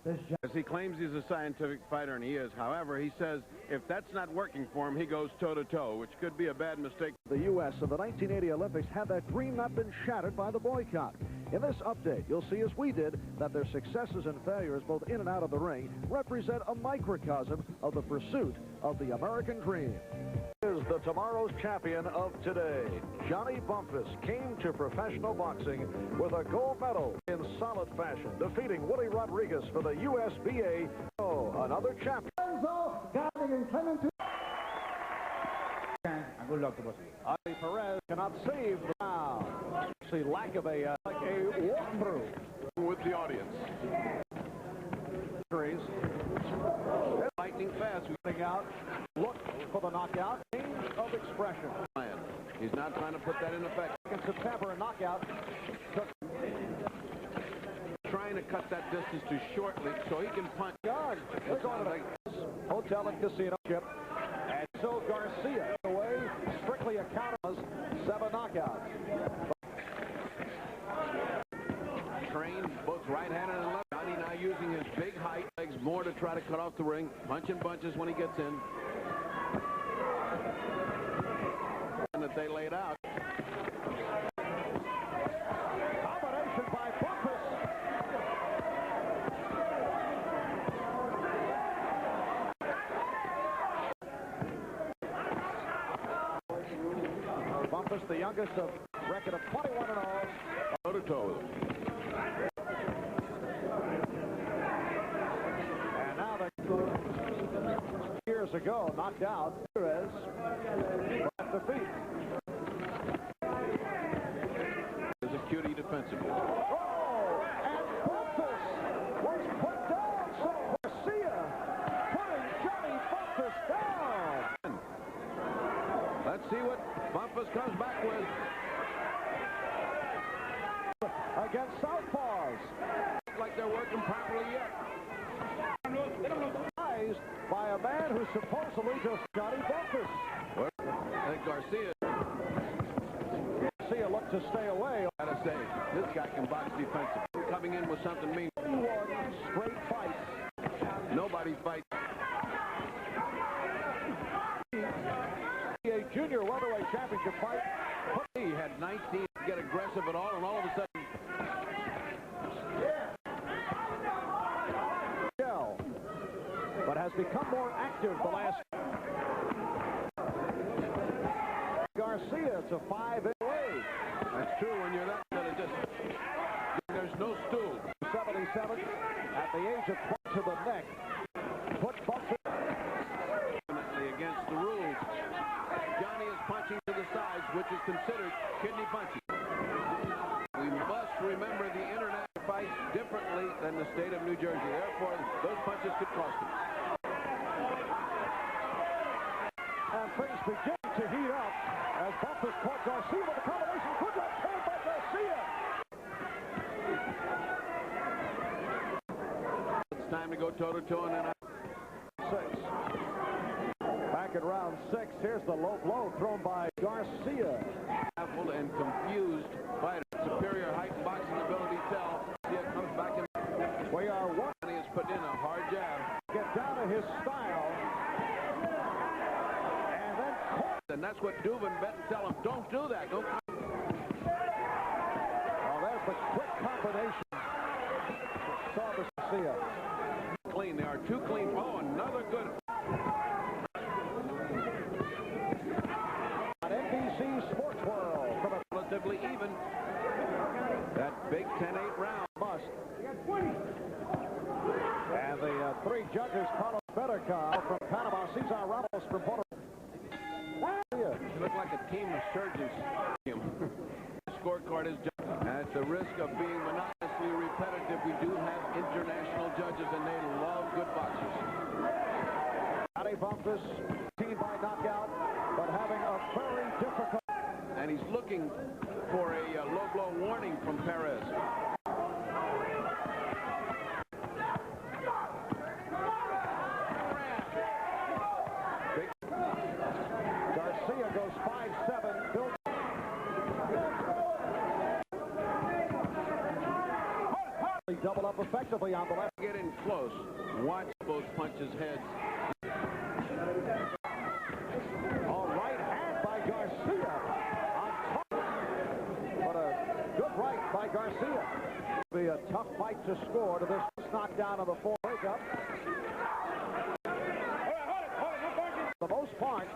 As he claims he's a scientific fighter, and he is. However, he says if that's not working for him, he goes toe-to-toe, which could be a bad mistake. The U.S. of the 1980 Olympics had that dream not been shattered by the boycott. In this update, you'll see, as we did, that their successes and failures, both in and out of the ring, represent a microcosm of the pursuit of the American dream. Is the tomorrow's champion of today. Johnny Bumphus came to professional boxing with a gold medal in solid fashion, defeating Willie Rodriguez for the USBA. Oh, another champion. Lorenzo Good luck to both of you. Ali Perez cannot save the round. See, lack of a walkthrough with the audience. Lightning fast. Getting out. Look for the knockout. Change of expression. He's not trying to put that in effect. In September, a knockout. Trying to cut that distance too shortly so he can punch. God, they're going to the hotel and casino ship. And so Garcia away. Strictly a count of 7 knockouts. Trained both right-handed and left. Johnny now using his big height legs more to try to cut off the ring. Punching bunches when he gets in. And that they laid out. Combination by Bumphus. Bumphus, the youngest of record of 21 and all. Toe-to-toe. And now the years ago knocked out Perez at defeat. There's a cutie defensively. Oh, and Bumphus was put down. So Garcia putting Johnny Bumphus down. Let's see what Bumphus comes back with. Against southpaws. Like they're working properly yet. By a man who supposedly just Johnny Bumphus. And Garcia looked to stay away. Gotta say, this guy can box defensive. Coming in with something mean. 1 straight fight. Nobody fights. A junior welterweight championship fight. He had 19 to get aggressive at all, and all of a sudden. But has become more active the last. Garcia to 5 away. That's true when you're that good. There's no stool. 77 at the age of 20 to the neck. Put Bumphus against the rules. Johnny is punching to the sides, which is considered kidney punching. We must remember the internet fights differently than the state of New Jersey. Therefore, those punches could cost him. And things begin to heat up as Bumphus caught Garcia with a combination. Good left hand by Garcia. It's time to go toe-to-toe and then 6. Back at round 6. Here's the low blow thrown by Garcia. Baffled and confused fighter. Superior height and boxing ability tell. Garcia comes back in. We are one. He has put in a hard jab. Get down to his style. And then and that's what Dubin bet and tell him, don't do that. Don't. Oh, there's the quick combination. Saw the Garcia. Clean. They are too clean. Oh, another good. On NBC Sports World from a relatively even. That big 10-8 round must. And the 3 judges, Carlos Better from Panama, Cesar Ramos from Puerto Rico. You look like a team of surgeons. Scorecard is judged. At the risk of being monotonously repetitive, we do have international judges, and they love good boxers. Johnny Bumphus, team by knockout, but having a very difficult. And he's looking for a low blow warning from Perez. Garcia goes 5-7. Bill double up effectively on the left. Get in close. Watch both punches' heads. All right hand by Garcia on top. But a good right by Garcia. It'll be a tough fight to score to this knockdown of the fourth breakup. For the most part,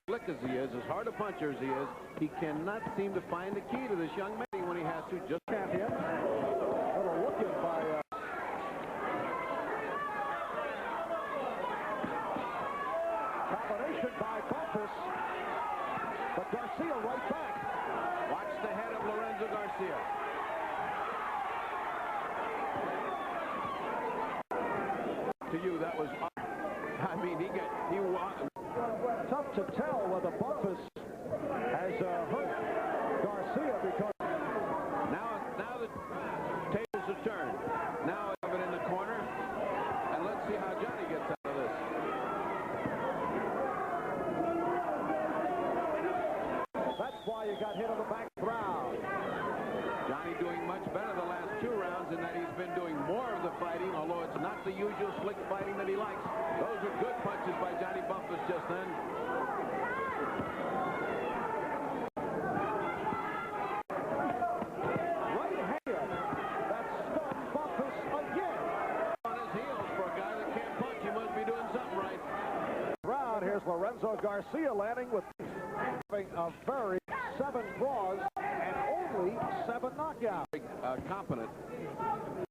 Slick as he is, as hard a puncher as he is, he cannot seem to find the key to this young man when he has to. Just champion. A little looking by combination by Bumphus, but Garcia right back. watch the head of Lorenzo Garcia. To you, that was, I mean, he tough to tell whether Bumphus has hurt Garcia, because now the tables are turned. Now I have it in the corner, and let's see how Johnny gets out of this. That's why you got hit on the back round. Johnny doing much better the last 2 rounds in that he's been doing more of the fighting, although it's not the usual slick fighting that he likes. Those are good punches by Johnny Bumphus just then. Right hand that stunned Bumphus again. On his heels for a guy that can't punch, he must be doing something right. Round, here's Lorenzo Garcia landing with having a very 7 draws and only 7 knockouts. Competent.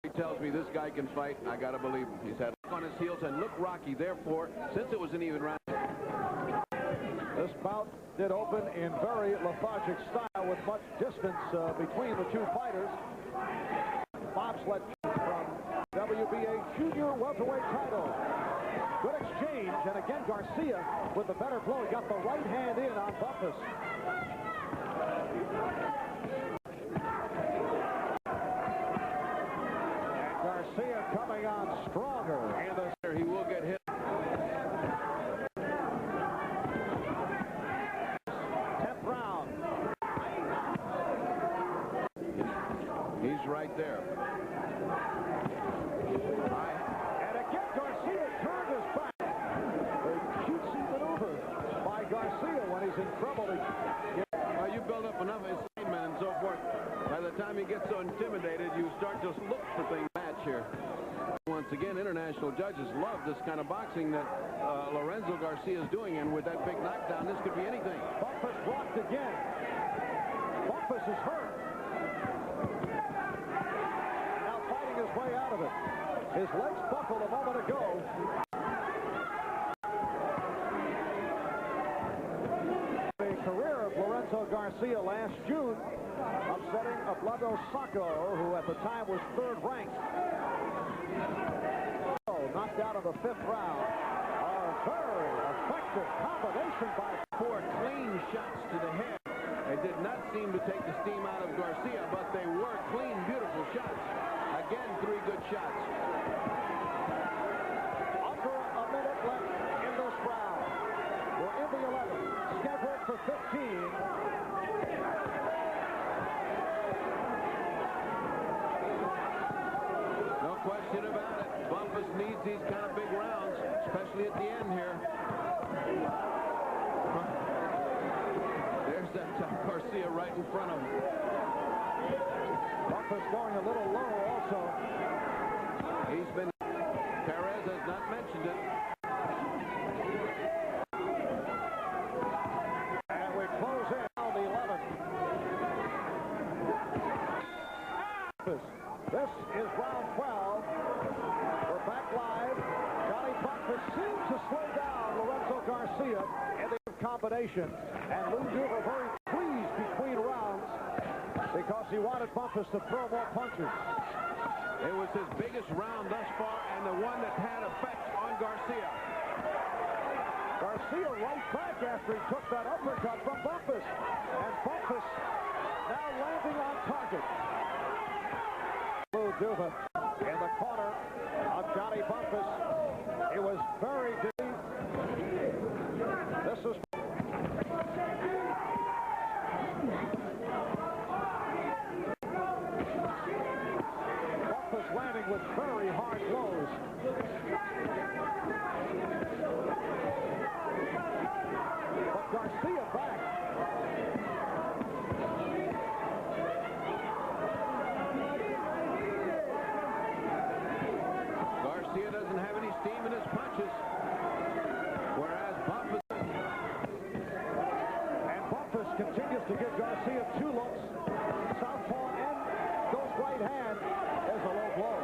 He tells me this guy can fight. I got to believe him. He's had look on his heels and look rocky. Therefore, since it was an even round. This bout did open in very lethargic style with much distance between the two fighters. Bobsled from WBA junior welterweight title. Good exchange, and again Garcia with the better blow. He got the right hand in on Bumphus. And Garcia coming on stronger. And he will get hit. 10th round. He's right there. And again Garcia turned his back. A cutesy maneuver by Garcia when he's in trouble. Well, you build up enough excitement and so forth. By the time you get so intimidated, you start to look for things match here. Once again, international judges love this kind of boxing that Lorenzo Garcia is doing, and with that big knockdown, this could be anything. Bumphus blocked again. Bumphus is hurt. Now fighting his way out of it. His legs buckled a moment ago. The career of Lorenzo Garcia last June, upsetting Vlado Sacco, who at the time was 3rd ranked. Knocked out of the 5th round. A very effective combination by 4 clean shots to the head. They did not seem to take the steam out of Garcia, but they were clean, beautiful shots. Again, 3 good shots. Under a minute left in this round. We're in the 11th, scheduled for 15. No question about it. Bumphus needs these kind of big rounds, especially at the end here. There's that Garcia right in front of him. Bumphus going a little low also. He's been, Perez has not mentioned it. And we close in on the 11th. This is round 12. We're back live. Johnny Bumphus seems to slow down Lorenzo Garcia in the combination. And Lou Duva very pleased between rounds because he wanted Bumphus to throw more punches. It was his biggest round thus far and the one that had effect on Garcia. Garcia right back after he took that uppercut from Bumphus. And Bumphus now landing on target. Lou Duva in the corner of Johnny Bumphus. It was very deep. This is Bumphus landing with very hard blows. But Garcia back. Garcia doesn't have any steam in his punches, whereas Bumphus. And Bumphus continues to give Garcia 2 looks. Southpaw and goes right hand. There's a low blow.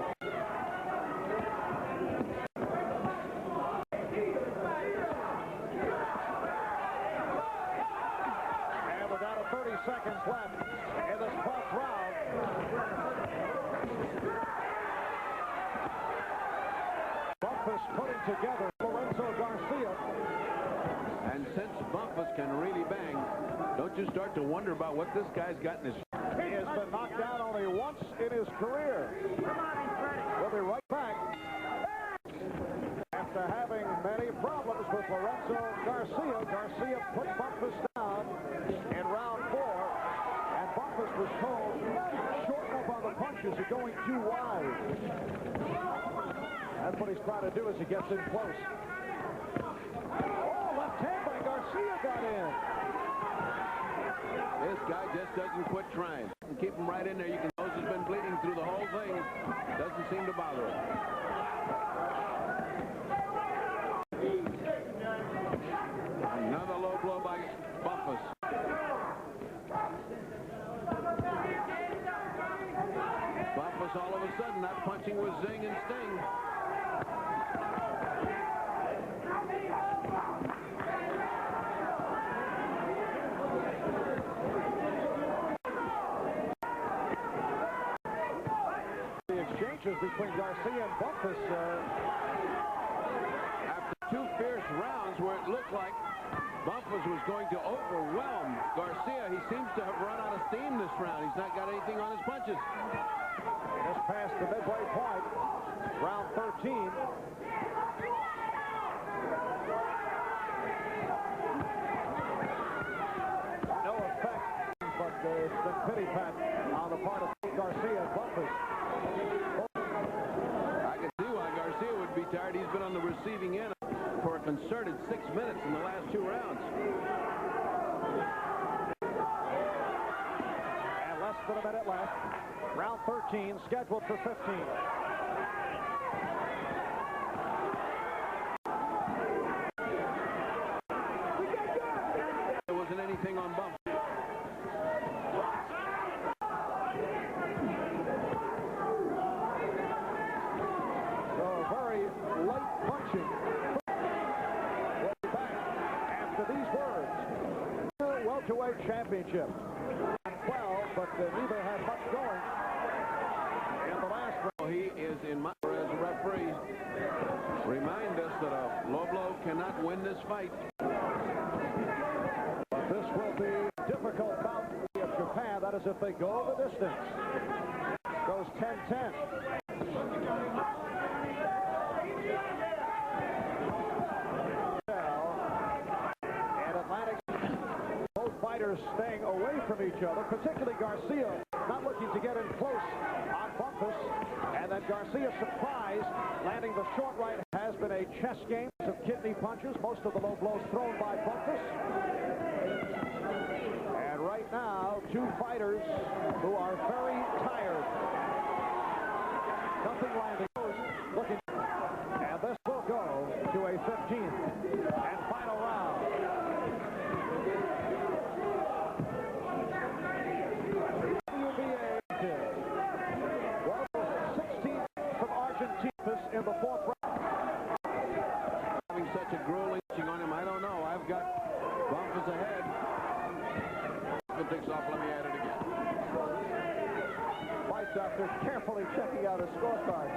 And without 30 seconds left in this 12th round, Bumphus putting together Lorenzo Garcia. And since Bumphus can really bang, don't you start to wonder about what this guy's got in his... He has been knocked down only once in his career. We'll be right back. After having many problems with Lorenzo Garcia, Garcia put Bumphus down in round 4. And Bumphus was told, shorten up on the punches, you're going too wide. That's what he's trying to do as he gets in close. Oh, left hand by Garcia got in. This guy just doesn't quit trying. Keep him right in there. You can nose has been bleeding through the whole thing. Doesn't seem to bother him. Another low blow by Bumphus. Bumphus all of a sudden not punching with zing and sting. Between Garcia and Bumphus. After 2 fierce rounds where it looked like Bumphus was going to overwhelm Garcia, he seems to have run out of steam this round. He's not got anything on his punches. Just past the midway point, round 13. No effect, but it's been pity-pat on the part of Garcia and Bumphus. Be tired. He's been on the receiving end for a concerted 6 minutes in the last 2 rounds. And less than a minute left. Round 13 scheduled for 15. There wasn't anything on Bumphus. Light punching. Way back after these words. Welterweight championship. 12, but neither had much going in the last round. He is in my as a referee. Remind us that a low blow cannot win this fight. But this will be difficult bout of Japan. That is if they go the distance. Goes 10-10. Fighters staying away from each other, particularly Garcia not looking to get in close on Bumphus, and then Garcia surprised, landing the short right. Has been a chess game of kidney punches, most of the low blows thrown by Bumphus. And right now, 2 fighters who are very tired. Nothing landing. Looking, and this will go to a 15th and final round. In the 4th round. Having such a grueling on him, I don't know. I've got Bumphus ahead. If it takes off, let me add it again. Fight doctor carefully checking out his scorecard.